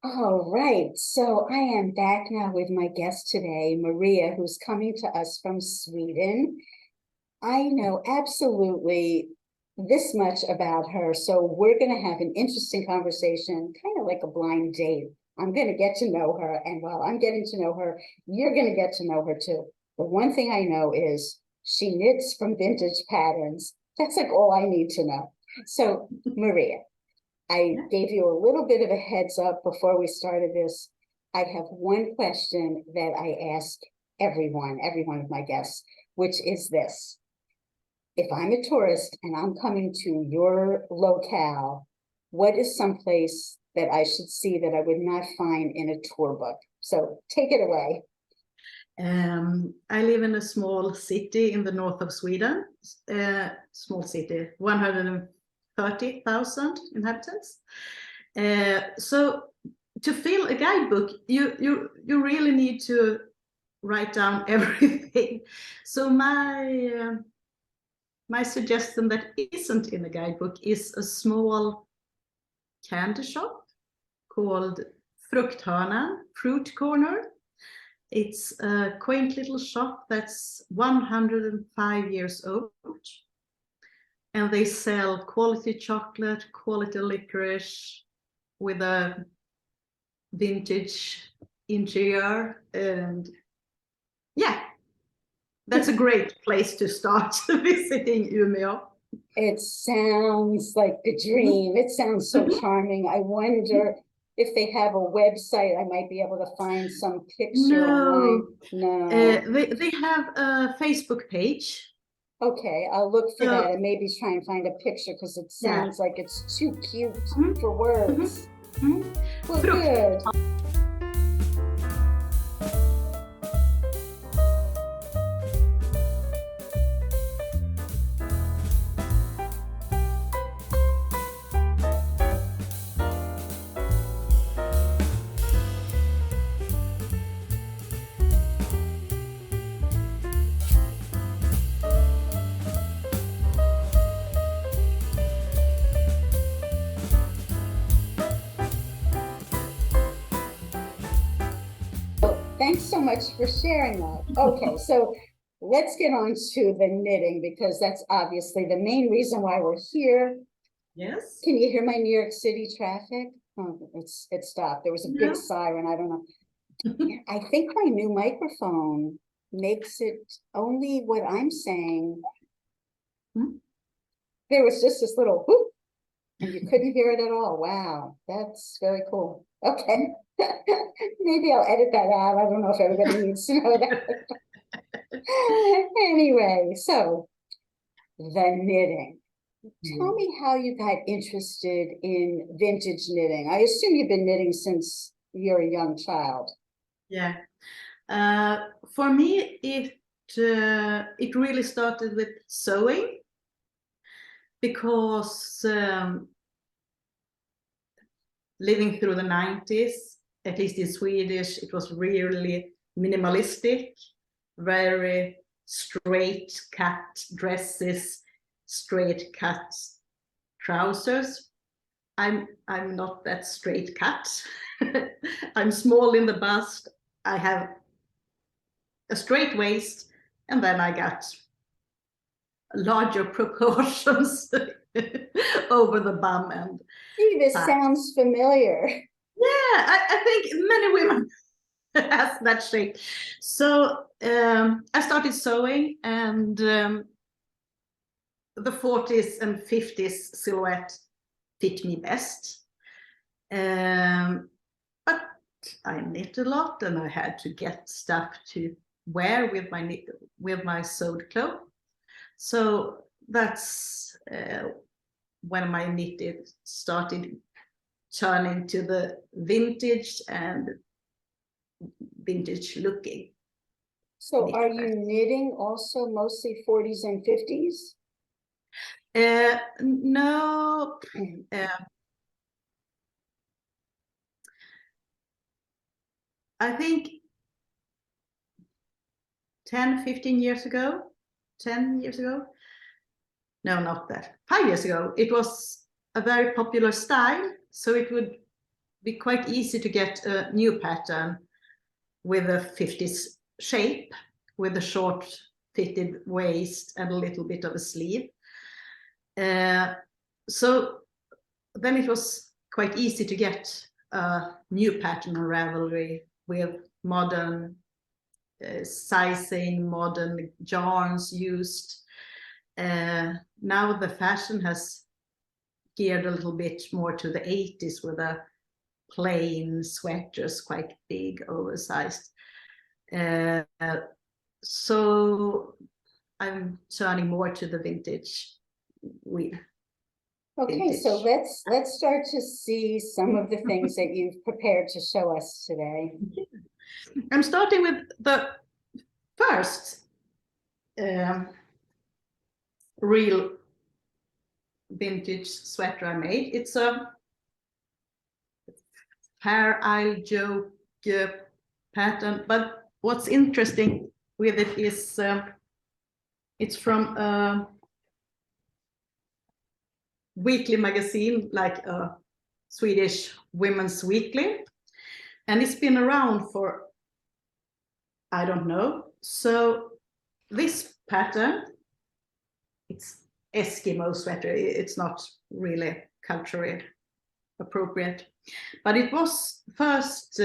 All right, so I am back now with my guest today, Maria, who's coming to us from Sweden. I know absolutely this much about her, so we're going to have an interesting conversation, kind of like a blind date. I'm going to get to know her, and while I'm getting to know her, you're going to get to know her too. The one thing I know is she knits from vintage patterns. That's like all I need to know. So, Maria, I gave you a little bit of a heads up before we started this. I have one question that I ask every one of my guests, which is this. If I'm a tourist and I'm coming to your locale, what is someplace that I should see that I would not find in a tour book? So take it away. I live in a small city in the north of Sweden, small city, 130,000 inhabitants. So to fill a guidebook, you really need to write down everything. So my suggestion that isn't in the guidebook is a small candy shop called Frukthörnan, Fruit Corner. It's a quaint little shop that's 105 years old. And they sell quality chocolate, quality licorice with a vintage interior. And yeah, that's a great place to start visiting Umeå. It sounds like a dream. It sounds so charming. I wonder if they have a website, I might be able to find some picture online. No. They have a Facebook page. Okay, I'll look for that and maybe try and find a picture because it sounds like it's too cute for words. Well, good. Thanks so much for sharing that. Okay, so let's get on to the knitting because that's obviously the main reason why we're here. Yes. Can you hear my New York City traffic? Oh, it stopped. There was a big siren. I don't know. I think my new microphone makes it only what I'm saying. There was just this little whoop, and you couldn't hear it at all. Wow, that's very cool. Okay. Maybe I'll edit that out. I don't know if everybody needs to know that. Anyway, so the knitting. Tell me how you got interested in vintage knitting. I assume you've been knitting since you're a young child. Yeah. For me, it really started with sewing because living through the 90s, at least in Swedish, it was really minimalistic, very straight cut dresses, straight cut trousers. I'm not that straight cut. I'm small in the bust. I have a straight waist, and then I got larger proportions over the bum and this sounds familiar. Yeah, I think many women has that shape. So I started sewing, and the 40s and 50s silhouette fit me best. But I knit a lot, and I had to get stuff to wear with my sewed clothes. So that's when my knitted started turning to the vintage and vintage looking. So are you knitting also mostly 40s and 50s? No. I think 10 years ago, no, not that, 5 years ago, it was a very popular style. So it would be quite easy to get a new pattern with a 50s shape, with a short fitted waist and a little bit of a sleeve. So then it was quite easy to get a new pattern on Ravelry with modern sizing, modern yarns used. Now the fashion has geared a little bit more to the 80s with a plain sweaters, quite big, oversized. So I'm turning more to the vintage. Okay, so let's start to see some of the things that you've prepared to show us today. I'm starting with the first real vintage sweater I made. It's a Fair Isle joke pattern, but what's interesting with it is it's from a weekly magazine, like a Swedish women's weekly, and it's been around for, I don't know. So this pattern, it's Eskimo sweater, it's not really culturally appropriate, but it was first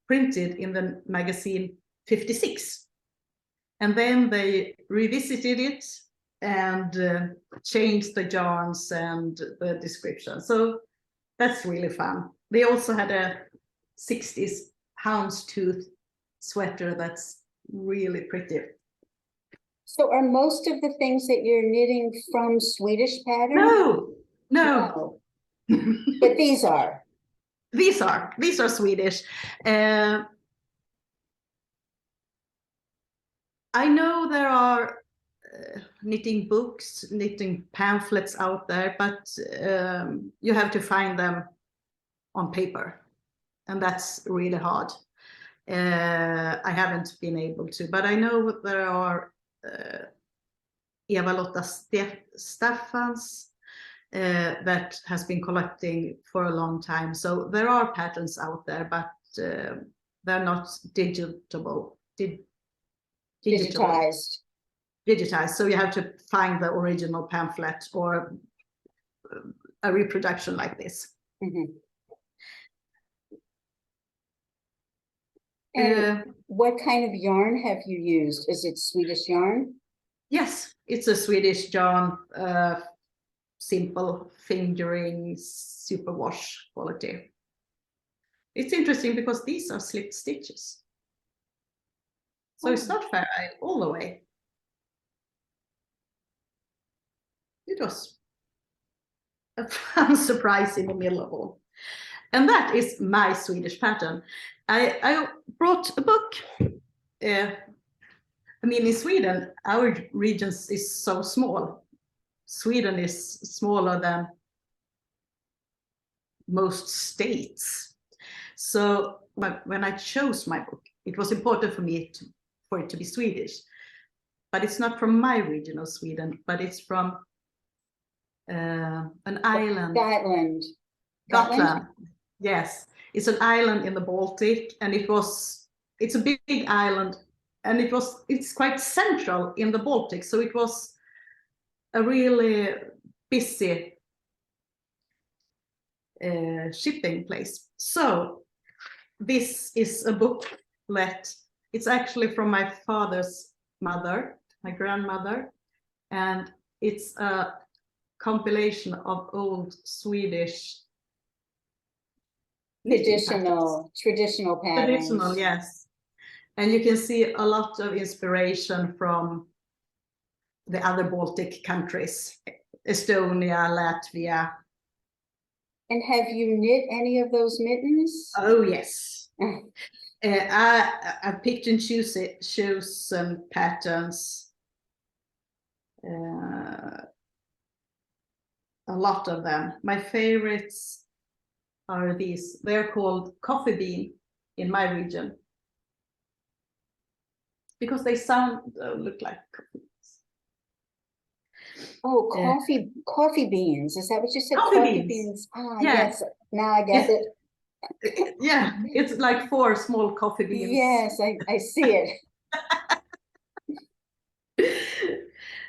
printed in the magazine 56, and then they revisited it and changed the yarns and the description. So that's really fun. They also had a 60s houndstooth sweater that's really pretty. So are most of the things that you're knitting from Swedish patterns? No. No. But these are. These are Swedish. I know there are knitting books, knitting pamphlets out there, but you have to find them on paper, and that's really hard. I haven't been able to, but I know there are Eva-Lotta Staffans that has been collecting for a long time. So there are patterns out there, but they're not digitized. So you have to find the original pamphlet or a reproduction like this. Mm-hmm. And what kind of yarn have you used? Is it Swedish yarn? Yes, it's a Swedish yarn, simple fingering, superwash quality. It's interesting because these are slipped stitches. So it's not Fair Isle all the way. It was a fun surprise in the middle of all. And that is my Swedish pattern. I brought a book. I mean, in Sweden, our region is so small. Sweden is smaller than most states. So when I chose my book, it was important for me for it to be Swedish. But it's not from my region of Sweden, but it's from an island. Gotland. Yes, it's an island in the Baltic, and it's a big island, and it's quite central in the Baltic, so it was a really busy shipping place. So this is a book that it's actually from my father's mother, my grandmother, and it's a compilation of old Swedish traditional patterns. Traditional, yes. And you can see a lot of inspiration from the other Baltic countries, Estonia, Latvia. And have you knit any of those mittens? Oh, yes. I picked and chose some patterns. A lot of them. My favorites are these. They're called coffee bean in my region because they look like coffee beans. Oh, Uh, coffee beans. Is that what you said? Coffee beans. Ah, Yeah. yes. Now I get it. Yeah, it's like 4 small coffee beans. Yes, I see it.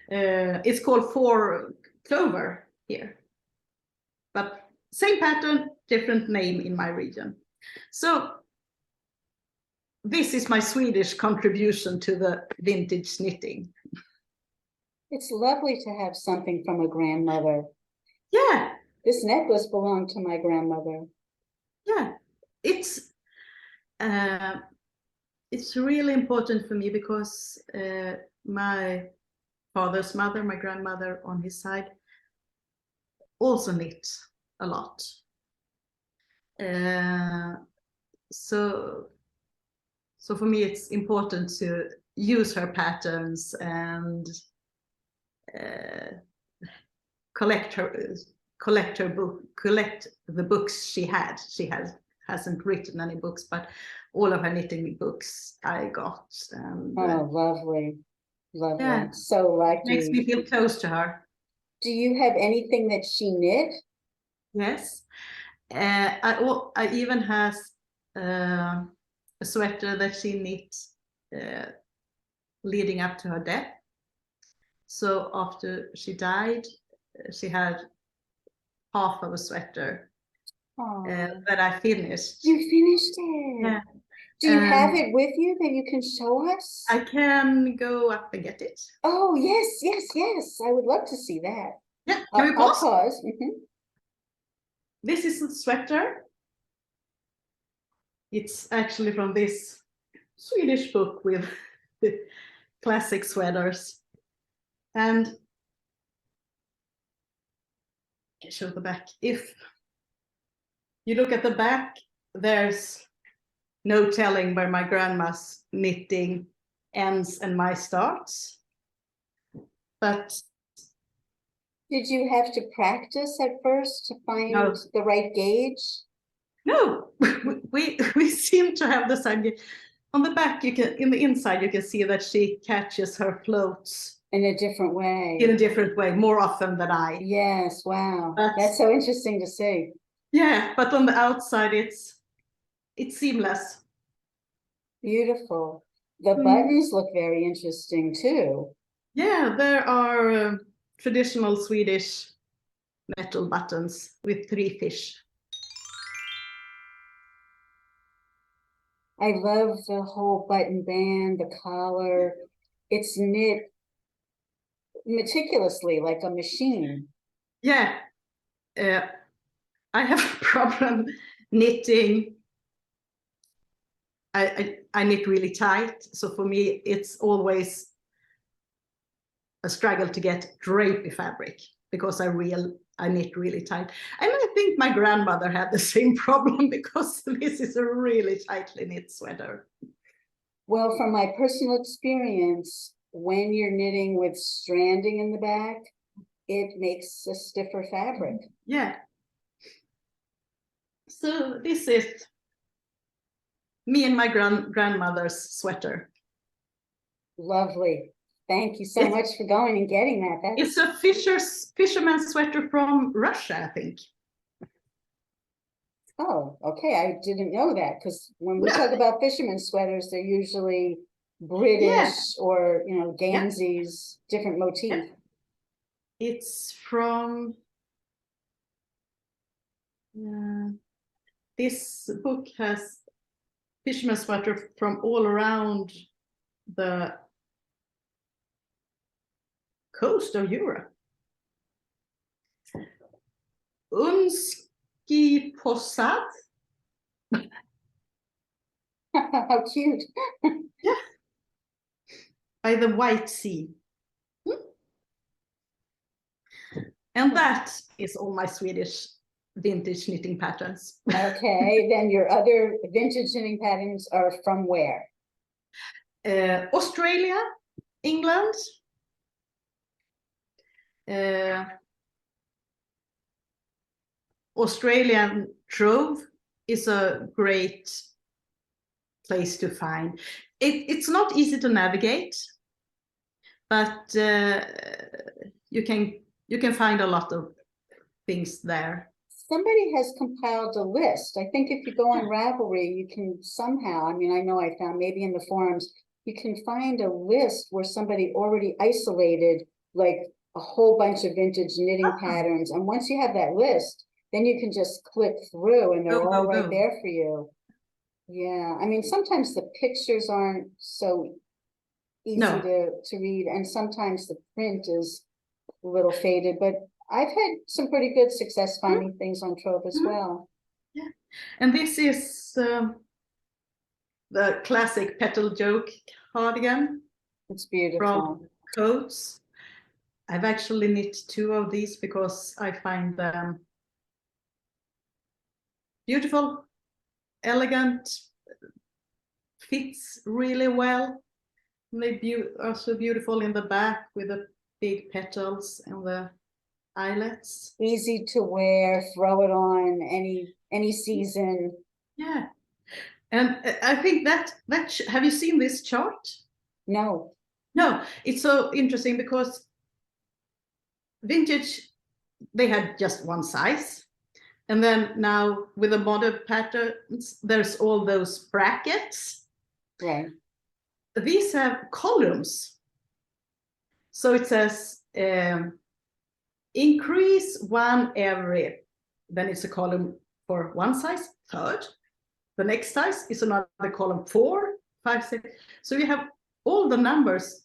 It's called 4 Clover here, but same pattern, different name in my region. So this is my Swedish contribution to the vintage knitting. It's lovely to have something from a grandmother. Yeah, This necklace belonged to my grandmother. yeah, it's really important for me because my father's mother, my grandmother on his side, also knit a lot. So for me, it's important to use her patterns and collect the books she had. She hasn't written any books, but all of her knitting books I got. And, Oh, lovely. Lovely. yeah, So makes lucky. me feel close to her. Do you have anything that she knit? Yes, I even has a sweater that she knit leading up to her death. So after she died, she had half of a sweater that I finished. You finished it. Yeah. Do you have it with you that you can show us? I can go up and get it. Oh, yes, yes, yes. I would love to see that. Yeah, can we I'll pause? pause. This is a sweater. It's actually from this Swedish book with the classic sweaters. And I can show the back. If you look at the back, there's no telling where my grandma's knitting ends and my starts. But did you have to practice at first to find no, the right gauge? No, we seem to have the same. On the back, you can, in the inside, you can see that she catches her floats In a different way. in a different way, more often than I. Yes, wow. But, that's so interesting to see. Yeah, but on the outside, it's seamless. Beautiful. The buttons look very interesting too. Yeah, there are traditional Swedish metal buttons with 3 fish. I love the whole button band, the collar. It's knit meticulously like a machine. Yeah, I have a problem knitting. I knit really tight, so for me it's always a struggle to get drapey fabric because I knit really tight. And I think my grandmother had the same problem because this is a really tightly knit sweater. Well, from my personal experience, when you're knitting with stranding in the back, it makes a stiffer fabric. Yeah. So this is me and my grandmother's sweater. Lovely. Thank you so much for going and getting that. It's a fisherman's sweater from Russia, I think. Oh, okay. I didn't know that because when we talk about fishermen's sweaters, they're usually British or, you know, Ganseys, different motif. Yeah. It's from this book has fisherman's sweater from all around the coast of Europe. Unski Posad. How cute. Yeah. By the White Sea. And that is all my Swedish vintage knitting patterns. Okay, then your other vintage knitting patterns are from where? Australia, England, Australian Trove is a great place to find. It's not easy to navigate, but you can find a lot of things there. Somebody has compiled a list. I think if you go on Ravelry, you can somehow, I mean, I know I found maybe in the forums, you can find a list where somebody already isolated like a whole bunch of vintage knitting patterns. And once you have that list, then you can just click through and they're all right there for you. Yeah, I mean, sometimes the pictures aren't so easy to read, and sometimes the print is a little faded, but I've had some pretty good success finding things on Trove as well. Yeah, and this is the classic petal joke cardigan. It's beautiful. From Coats. I've actually knit 2 of these because I find them beautiful, elegant, fits really well. They are so beautiful in the back with the big petals and the eyelets. Easy to wear, throw it on any season. Yeah, and I think that have you seen this chart? No. No, it's so interesting because vintage, they had just one size. And then now with the modern patterns, there's all those brackets. Right. These have columns. So it says increase 1 every, then it's a column for 1 size, 3rd. The next size is another column, 4, 5, 6. So you have all the numbers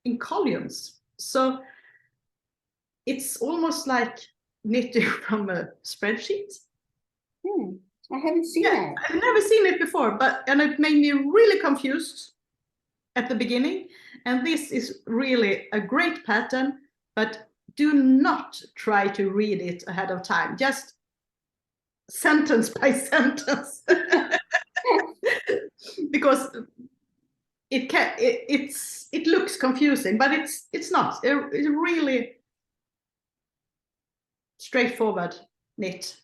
in columns. So it's almost like knitting from a spreadsheet. I haven't seen that. I've never seen it before, and it made me really confused at the beginning. And this is really a great pattern, but do not try to read it ahead of time. Just sentence by sentence, because it looks confusing, but it's not. It's really straightforward knit.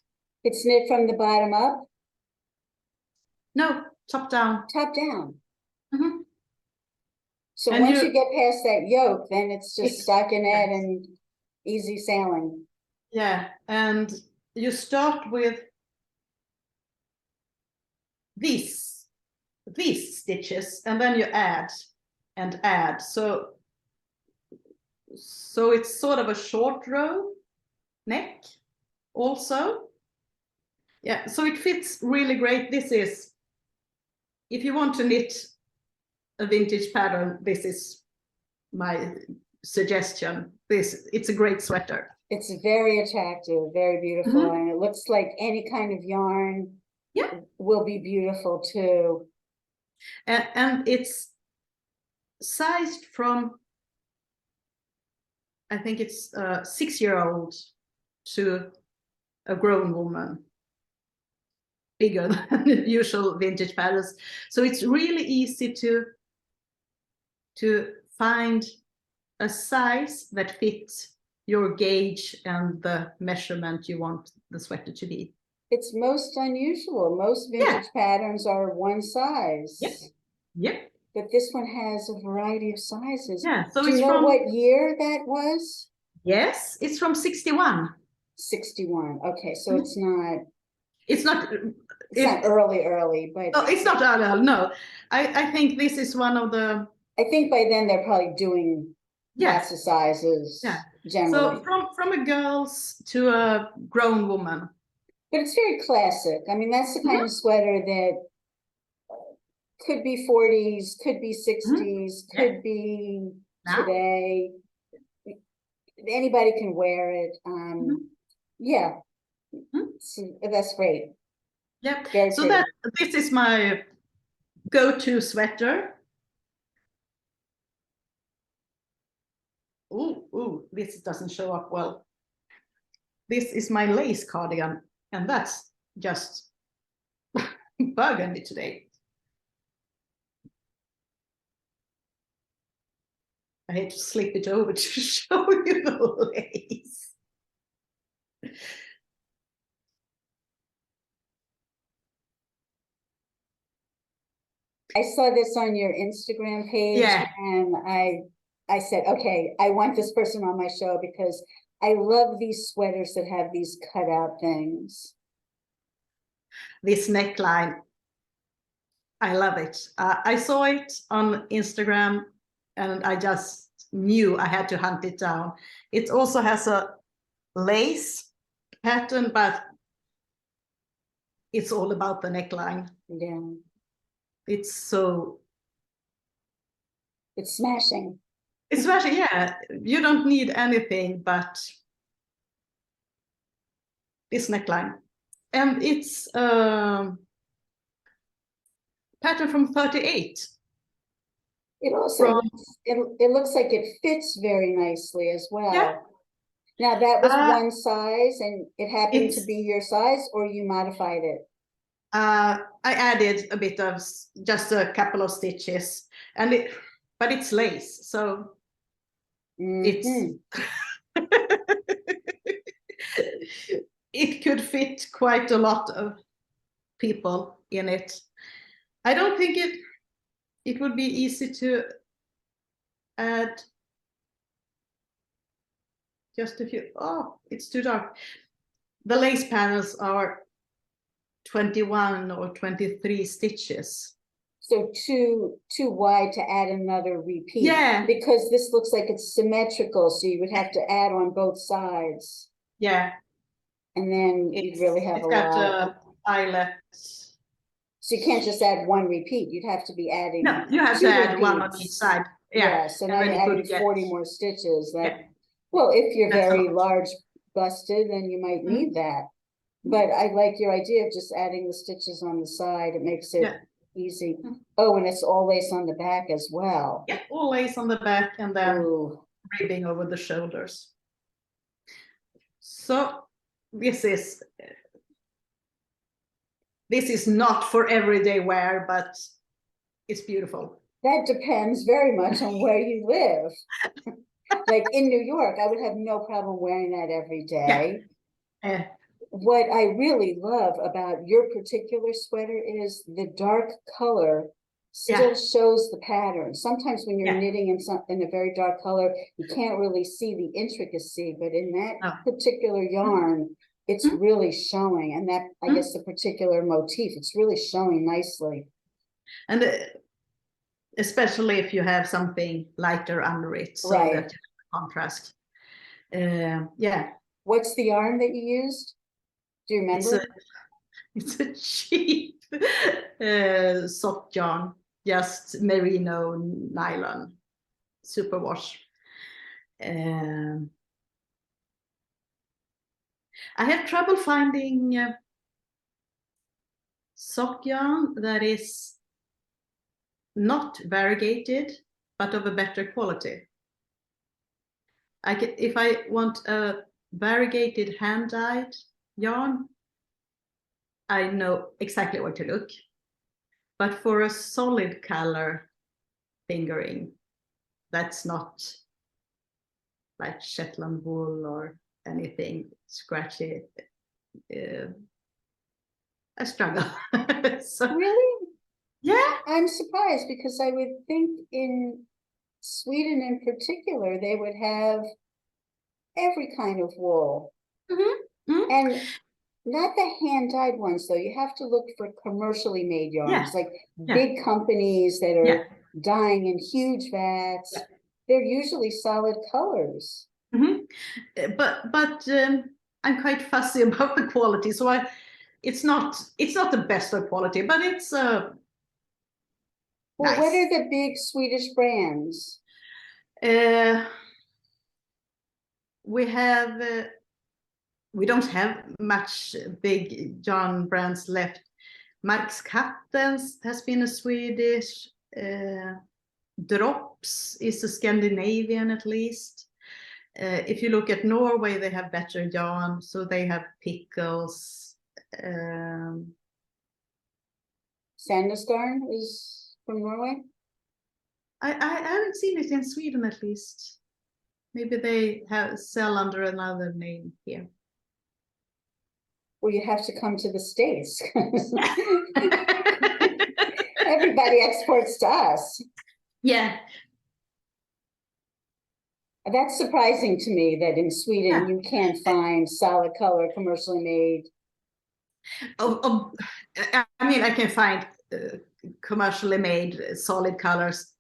It's knit from the bottom up? No, top down. Top down. Mm-hmm. So and once you get past that yoke, then it's just stockinette and easy sailing. Yeah, and you start with these stitches, and then you add and add. So it's sort of a short row neck also. Yeah, so it fits really great. This is, if you want to knit a vintage pattern, this is my suggestion. It's a great sweater. It's very attractive, very beautiful, and it looks like any kind of yarn will be beautiful too. And it's sized from, I think it's a 6-year-old to a grown woman, bigger than the usual vintage patterns. So it's really easy to find a size that fits your gauge and the measurement you want the sweater to be. It's most unusual. Most vintage patterns are one size. Yep. But this one has a variety of sizes. Yeah. So do you know what year that was? Yes, it's from 61. 61. Okay, so it's not. It's not early, but. Oh, it's not early. No, I think this is one of the. I think by then they're probably doing lots of sizes. Yeah. Generally. So from a girl's to a grown woman. But it's very classic. I mean, that's the kind of sweater that could be 40s, could be 60s, could be today. Anybody can wear it. Yeah, so that's great. Yep. So this is my go-to sweater. Ooh, this doesn't show up well. This is my lace cardigan, and that's just burgundy today. I hate to slip it over to show you the lace. I saw this on your Instagram page, and I I said, okay, I want this person on my show because I love these sweaters that have these cutout things. This neckline, I love it. I saw it on Instagram and I just knew I had to hunt it down. It also has a lace pattern, but it's all about the neckline. Yeah. It's so... It's smashing. It's smashing, yeah. You don't need anything but this neckline. And it's pattern from 38. It also it looks like it fits very nicely as well. Yeah. Now that was one size and it happened to be your size, or you modified it? I added a bit of just a couple of stitches, and but it's lace, so it's it could fit quite a lot of people in it. I don't think it would be easy to add just a few. Oh, it's too dark. The lace panels are 21 or 23 stitches. So too wide to add another repeat. Yeah. Because this looks like it's symmetrical, so you would have to add on both sides. Yeah. And then you'd really have a lot. It's got eyelet. So you can't just add one repeat. You'd have to be adding. No, you have to add one on each side. Yeah. So now you're adding 40 more stitches. Well, if you're That's very large busted, then you might need that. But I like your idea of just adding the stitches on the side. It makes it easy. Oh, and it's all lace on the back as well. Yeah, all lace on the back and then ribbing over the shoulders. So this is not for everyday wear, but it's beautiful. That depends very much on where you live. Like in New York, I would have no problem wearing that every day. Yeah. What I really love about your particular sweater is the dark color still shows the pattern. Sometimes when you're knitting in a very dark color, you can't really see the intricacy, but in that particular yarn, it's really showing. And that, I guess, the particular motif, it's really showing nicely. And especially if you have something lighter under it, so that you have contrast. Yeah. What's the yarn that you used? Do you remember? It's a cheap soft yarn, just merino nylon, superwash. I have trouble finding sock yarn that is not variegated, but of a better quality. If I want a variegated hand-dyed yarn, I know exactly where to look. But for a solid color fingering, that's not like Shetland wool or anything scratchy. I struggle. So, really? Yeah. I'm surprised because I would think in Sweden in particular, they would have every kind of wool. And not the hand-dyed ones, though. You have to look for commercially made yarns, like big companies that are dyeing in huge vats. They're usually solid colors. But I'm quite fussy about the quality, so it's not the best of quality, but it's well, nice. What are the big Swedish brands? We don't have much big yarn brands left. Marks Kattens has been a Swedish. Drops is a Scandinavian, at least. If you look at Norway, they have better yarn, so they have Pickles. Sandnesgarn is from Norway? I haven't seen it in Sweden, at least. Maybe they sell under another name here. Well, you have to come to the States. Everybody exports to us. Yeah. That's surprising to me that in Sweden you can't find solid color commercially made. I mean, I can find commercially made solid colors,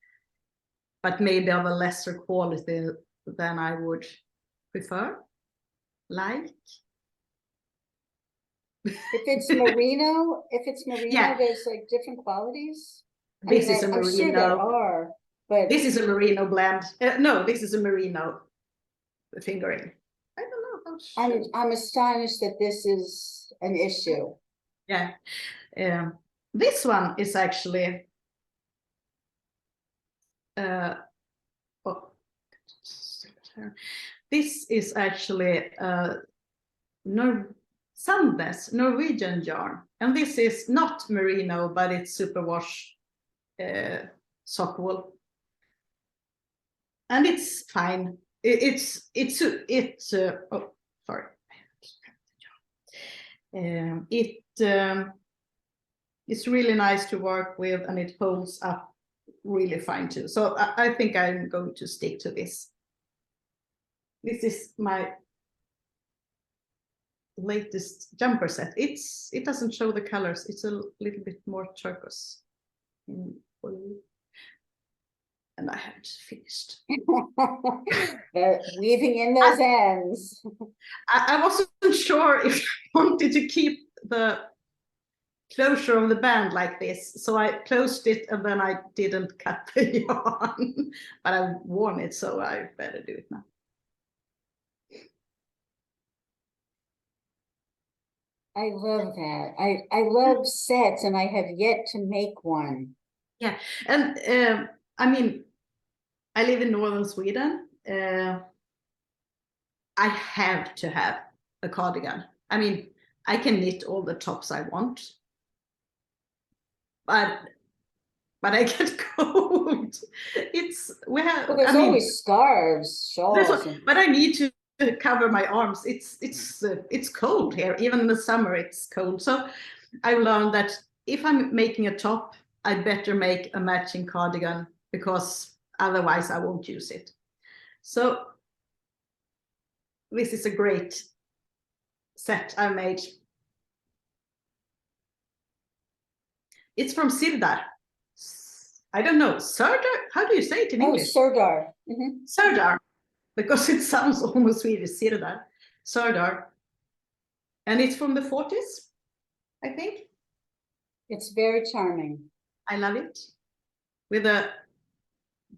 but maybe of a lesser quality than I would prefer. Like If it's merino, Yeah. there's like different qualities. This is a I'm sure there merino. are, but This is a merino blend. No, this is a merino fingering. I don't know how. I'm astonished that this is an issue. Yeah. This one is actually oh, this is actually Sandnes Norwegian yarn, and this is not merino, but it's superwash sock wool, and it's fine. It's oh, sorry. It's really nice to work with, and it holds up really fine too. So I think I'm going to stick to this. This is my latest jumper set. It doesn't show the colors. It's a little bit more turquoise. And I haven't finished. Weaving in those ends. I wasn't sure if I wanted to keep the closure of the band like this, so I closed it and then I didn't cut the yarn, but I've worn it, so I better do it now. I love that. I love sets, and I have yet to make one. Yeah, and I mean, I live in northern Sweden. I have to have a cardigan. I mean, I can knit all the tops I want, but I get cold. There's always scarves, shawls. But I need to cover my arms. It's cold here. Even in the summer, it's cold. So I learned that if I'm making a top, I'd better make a matching cardigan, because otherwise I won't use it. So this is a great set I made. It's from Sirdar. I don't know, Sirdar? How do you say it in English? Sirdar. Sirdar, because it sounds almost Swedish, Sirdar. Sirdar. And it's from the 40s, I think. It's very charming. I love it. With a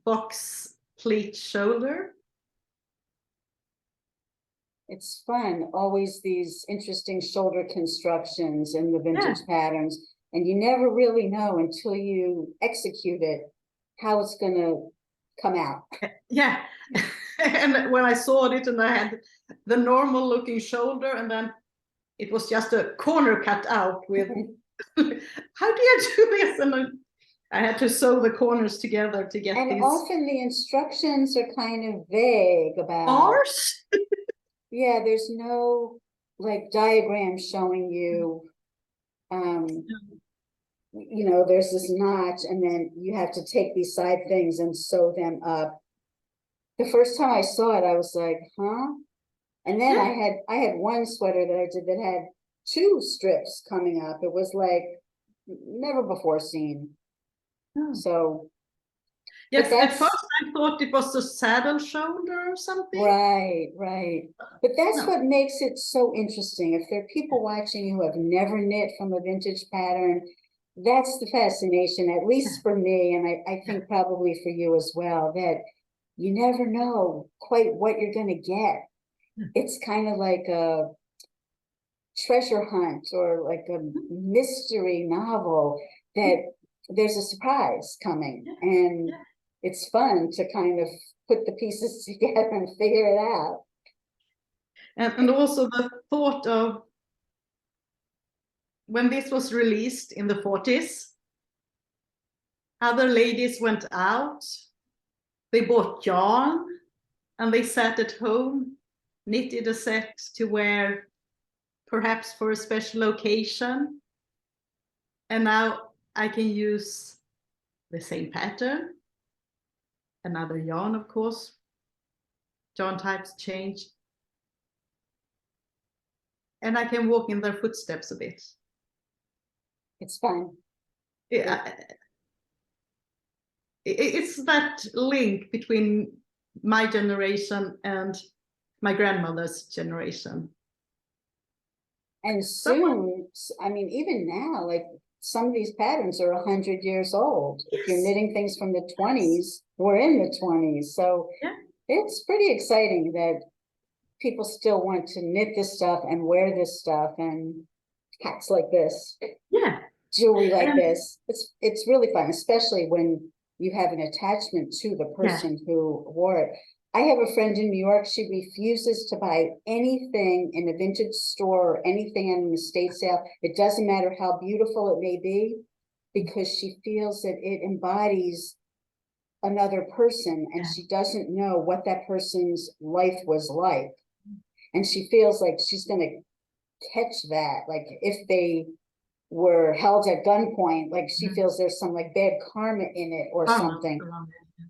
box pleat shoulder. It's fun. Always these interesting shoulder constructions and the vintage patterns. And you never really know until you execute it how it's going to come out. Yeah. And when I saw it, and I had the normal looking shoulder, and then it was just a corner cut out with, how do you do this? And I had to sew the corners together to get and these. Often the instructions are kind of vague about. Ours? Yeah, there's no like diagram showing you, you know, there's this notch, and then you have to take these side things and sew them up. The first time I saw it, I was like, huh? And then I had one sweater that I did that had 2 strips coming up. It was like never before seen. So yes, at first I thought it was a saddle shoulder or something. Right. But that's what makes it so interesting. If there are people watching who have never knit from a vintage pattern, that's the fascination, at least for me, and I think probably for you as well, that you never know quite what you're going to get. It's kind of like a treasure hunt or like a mystery novel, that there's a surprise coming, and it's fun to kind of put the pieces together and figure it out. And also the thought of when this was released in the 40s, other ladies went out, they bought yarn, and they sat at home, knitted a set to wear perhaps for a special occasion. And now I can use the same pattern, another yarn, of course, Yarn types change. And I can walk in their footsteps a bit. It's fun. Yeah. It's that link between my generation and my grandmother's generation. And soon, I mean, even now, like some of these patterns are 100 years old. If you're knitting things from the 20s, we're in the 20s. So yeah. It's pretty exciting that people still want to knit this stuff and wear this stuff and hats like this. Yeah. Jewelry like this. It's really fun, especially when you have an attachment to the person who wore it. I have a friend in New York, she refuses to buy anything in a vintage store or anything in an estate sale. It doesn't matter how beautiful it may be, because she feels that it embodies another person and she doesn't know what that person's life was like. And she feels like she's going to catch that. Like if they were held at gunpoint, like she feels there's some like bad karma in it or something.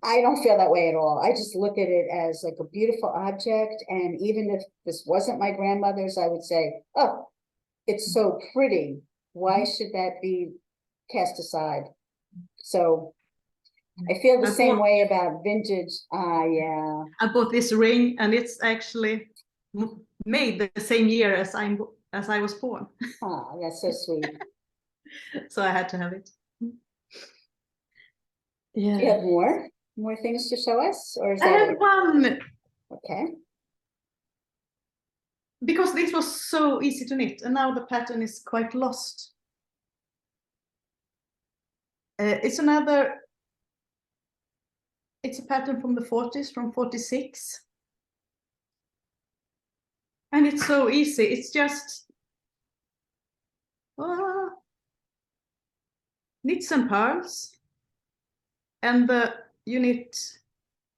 I don't feel that way at all. I just look at it as like a beautiful object. And even if this wasn't my grandmother's, I would say, oh, it's so pretty. Why should that be cast aside? So I feel the same way about vintage. Yeah. I bought this ring and it's actually made the same year as I was born. Oh, that's so sweet. So I had to have it. Yeah. Do you have more things to show us, or is that I have one? Okay. Because this was so easy to knit, and now the pattern is quite lost. It's a pattern from the 40s, from 46. And it's so easy. It's just knits and pearls. And you knit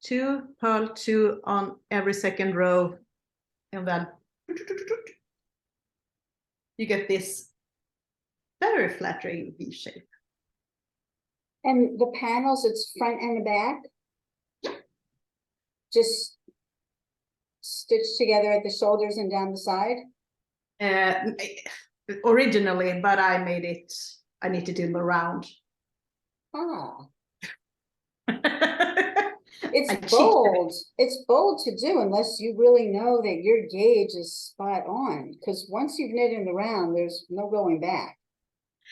2, purl 2 on every second row. And then you get this very flattering V shape. And the panels, it's front and the back? Yeah. Just stitched together at the shoulders and down the side? Originally, but I knitted them around. Ah. It's bold. It's bold to do unless you really know that your gauge is spot on. Because once you've knitted around, there's no going back.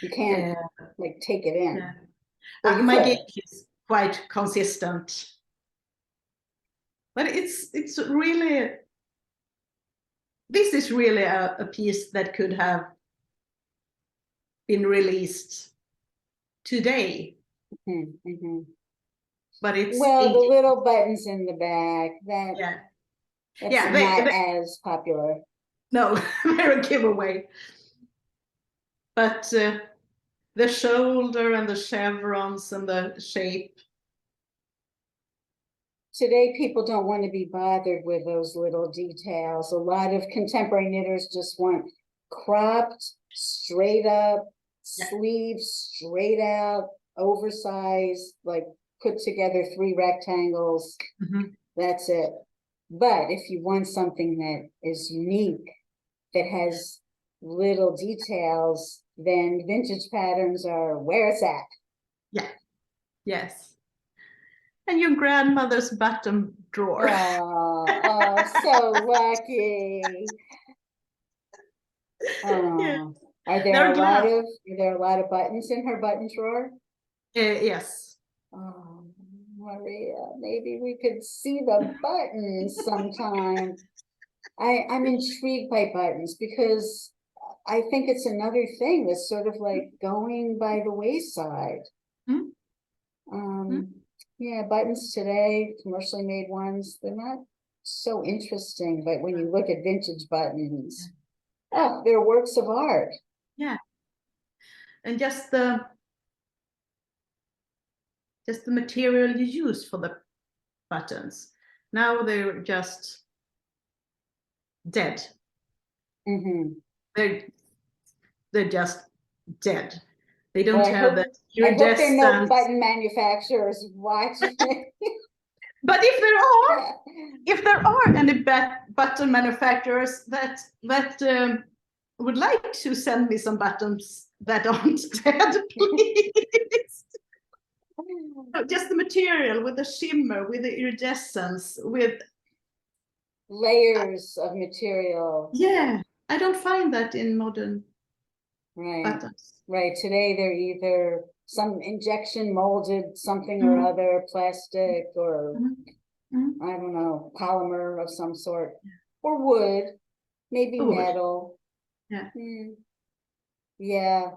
You can't like take it in. Well, my gauge is quite consistent. But it's really, this is really a piece that could have been released today. But it's the little buttons in the back, that's not as popular. No, they're a giveaway. But the shoulder and the chevrons and the shape. Today, people don't want to be bothered with those little details. A lot of contemporary knitters just want cropped, straight up, sleeves straight out, oversized, like put together 3 rectangles. That's it. But if you want something that is unique, that has little details, then vintage patterns are where it's at. Yeah. Yes. And your grandmother's bottom drawer. Oh, so lucky. Oh, are there a lot of buttons in her button drawer? Yes. Oh, Maria, maybe we could see the buttons sometime. I'm intrigued by buttons because I think it's another thing that's sort of like going by the wayside. Yeah, buttons today, commercially made ones, they're not so interesting, but when you look at vintage buttons, they're works of art. Yeah. And just the material you use for the buttons. Now they're just dead. They're just dead. They don't have that. I hope there are no button manufacturers watching it. But if there are any button manufacturers that would like to send me some buttons that aren't dead, please. Just the material with the shimmer, with the iridescence, with layers of material. yeah, I don't find that in modern buttons. Right. Today they're either some injection molded something or other, plastic or I don't know, polymer of some sort, or wood, maybe metal. Yeah. Yeah.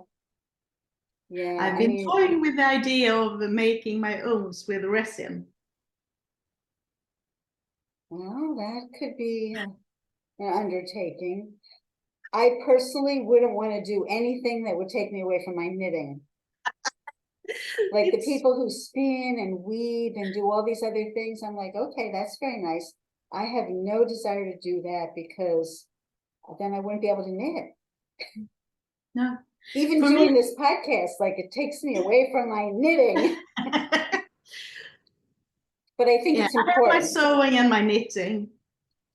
Yeah. I've been toying with the idea of making my own with resin. Well, that could be an undertaking. I personally wouldn't want to do anything that would take me away from my knitting. Like the people who spin and weave and do all these other things, I'm like, okay, that's very nice. I have no desire to do that because then I wouldn't be able to knit. No. Even doing this podcast, like it takes me away from my knitting. But I think it's important. I have my sewing and my knitting,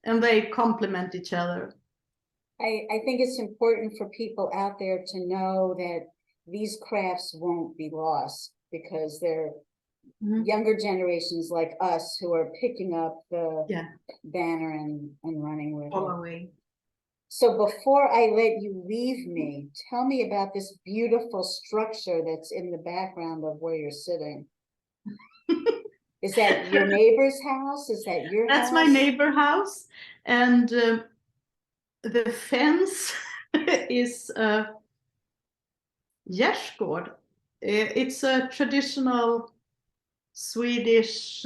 and they complement each other. I think it's important for people out there to know that these crafts won't be lost because they're younger generations like us who are picking up the banner and running with it. So before I let you leave me, tell me about this beautiful structure that's in the background of where you're sitting. Is that your neighbor's house? Is that your house? That's my neighbor house. And the fence is gärdsgård. It's a traditional Swedish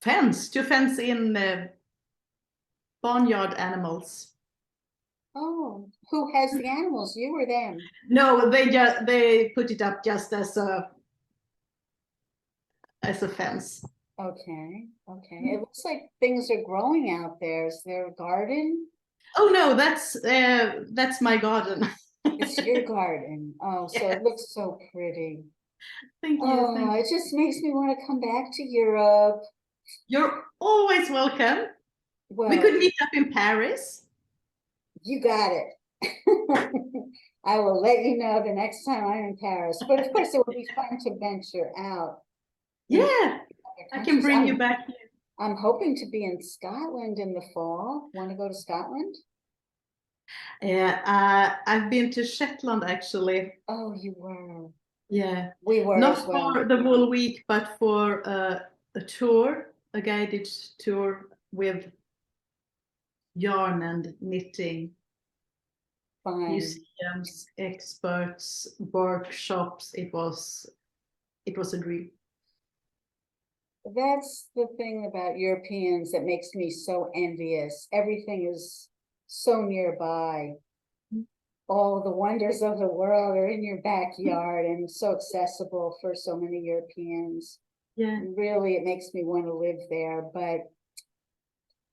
fence to fence in barnyard animals. Oh, who has the animals? You or them? No, they put it up just as a fence. Okay. It looks like things are growing out there. Is there a garden? Oh no, that's my garden. It's your garden. Oh, so yes. It looks so pretty. Thank you. Oh, it just makes me want to come back to Europe. You're always welcome. Well, we could meet up in Paris. You got it. I will let you know the next time I'm in Paris. But of course, it would be fun to venture out. Yeah, I can bring you back here. I'm hoping to be in Scotland in the fall. Want to go to Scotland? Yeah, I've been to Shetland actually. Oh, you were? Yeah. We were not as well. For the whole week, but for a tour, a guided tour with yarn and knitting. Fine. Museums, experts, workshops. It was a dream. That's the thing about Europeans that makes me so envious. Everything is so nearby. All the wonders of the world are in your backyard and so accessible for so many Europeans. Yeah. Really, it makes me want to live there, but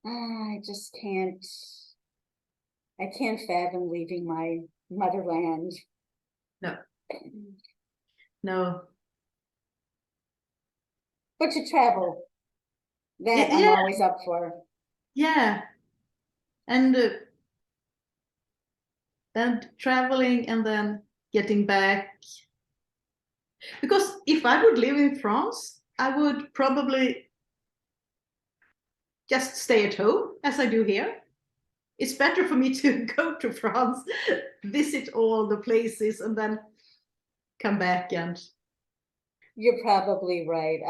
I just can't. I can't fathom leaving my motherland. No. No. But to travel, that I'm always up for. Yeah. And traveling and then getting back. Because if I would live in France, I would probably just stay at home as I do here. It's better for me to go to France, visit all the places, and then come back. And you're probably right.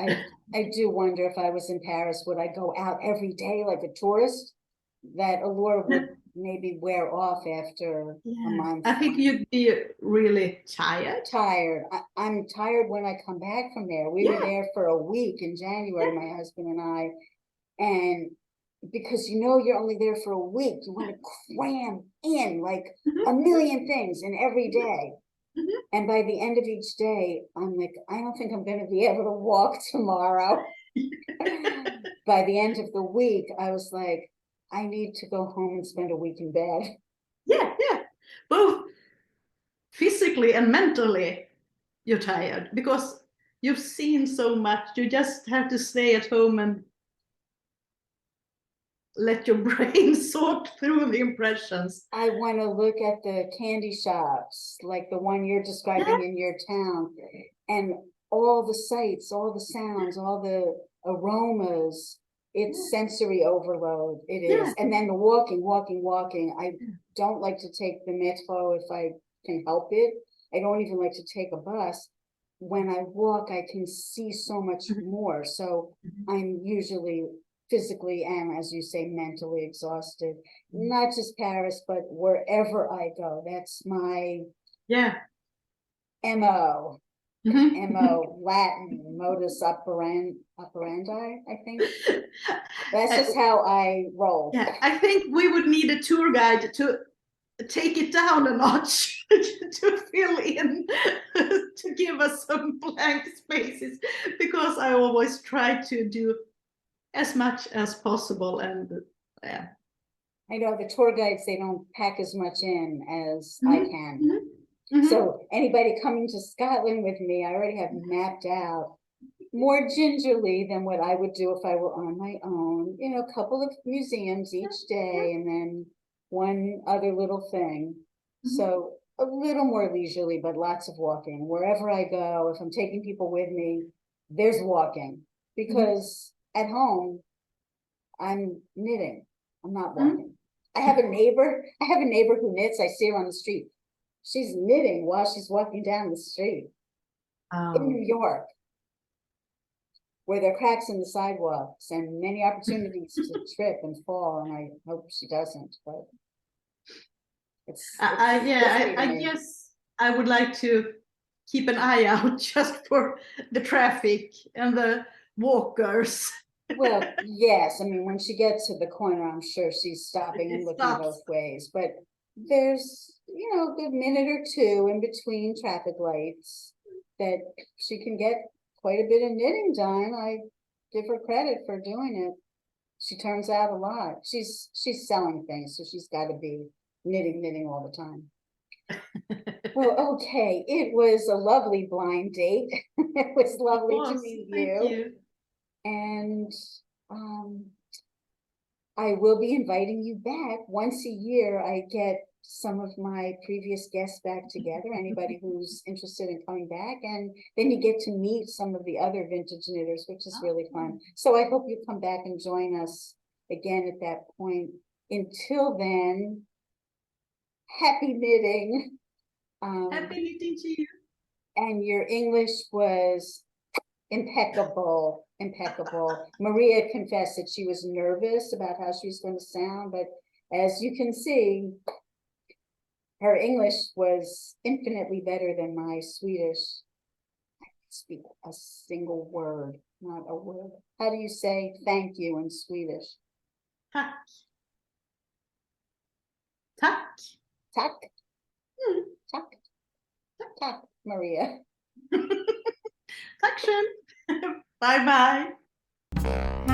I do wonder if I was in Paris, would I go out every day like a tourist? That allure would maybe wear off after a month. I think you'd be really tired. I'm tired when I come back from there. We were there for a week in January, my husband and I, and because you're only there for a week, you want to cram in like a million things in every day. And by the end of each day, I'm like, I don't think I'm going to be able to walk tomorrow. By the end of the week, I was like, I need to go home and spend a week in bed. Yeah. Both physically and mentally, you're tired because you've seen so much. You just have to stay at home and let your brain sort through the impressions. I want to look at the candy shops, like the one you're describing in your town, and all the sights, all the sounds, all the aromas. It's sensory overload. It is. And then the walking. I don't like to take the metro if I can help it. I don't even like to take a bus. When I walk, I can see so much more. So I'm usually physically and, as you say, mentally exhausted. Not just Paris, but wherever I go. That's my MO. MO, Latin, modus operandi, I think. That's just how I roll. Yeah, I think we would need a tour guide to take it down a notch to fill in, to give us some blank spaces, because I always try to do as much as possible. And yeah, I know the tour guides, they don't pack as much in as I can. So anybody coming to Scotland with me, I already have mapped out more gingerly than what I would do if I were on my own. You know, a couple of museums each day and then one other little thing. So a little more leisurely, but lots of walking. Wherever I go, if I'm taking people with me, there's walking. Because at home, I'm knitting. I'm not walking. I have a neighbor who knits. I see her on the street. She's knitting while she's walking down the street in New York, where there are cracks in the sidewalks and many opportunities to trip and fall. And I hope she doesn't, but I guess I would like to keep an eye out just for the traffic and the walkers. Well, yes. I mean, when she gets to the corner, I'm sure she's stopping and looking both ways. But there's, you know, a minute or two in between traffic lights that she can get quite a bit of knitting done. I give her credit for doing it. She turns out a lot. She's selling things, so she's got to be knitting all the time. Well, okay. It was a lovely blind date. It was lovely to meet you. Thank you. And I will be inviting you back. Once a year, I get some of my previous guests back together, anybody who's interested in coming back, and then you get to meet some of the other vintage knitters, which is really fun. So I hope you come back and join us again at that point. Until then, happy knitting. Happy knitting to you. And your English was impeccable. Maria confessed that she was nervous about how she was going to sound, but as you can see, her English was infinitely better than my Swedish. I can't speak a single word, not a word. How do you say thank you in Swedish? Tack. Tack. Tack. Tack. Tack, Maria. Tack schön. Bye bye.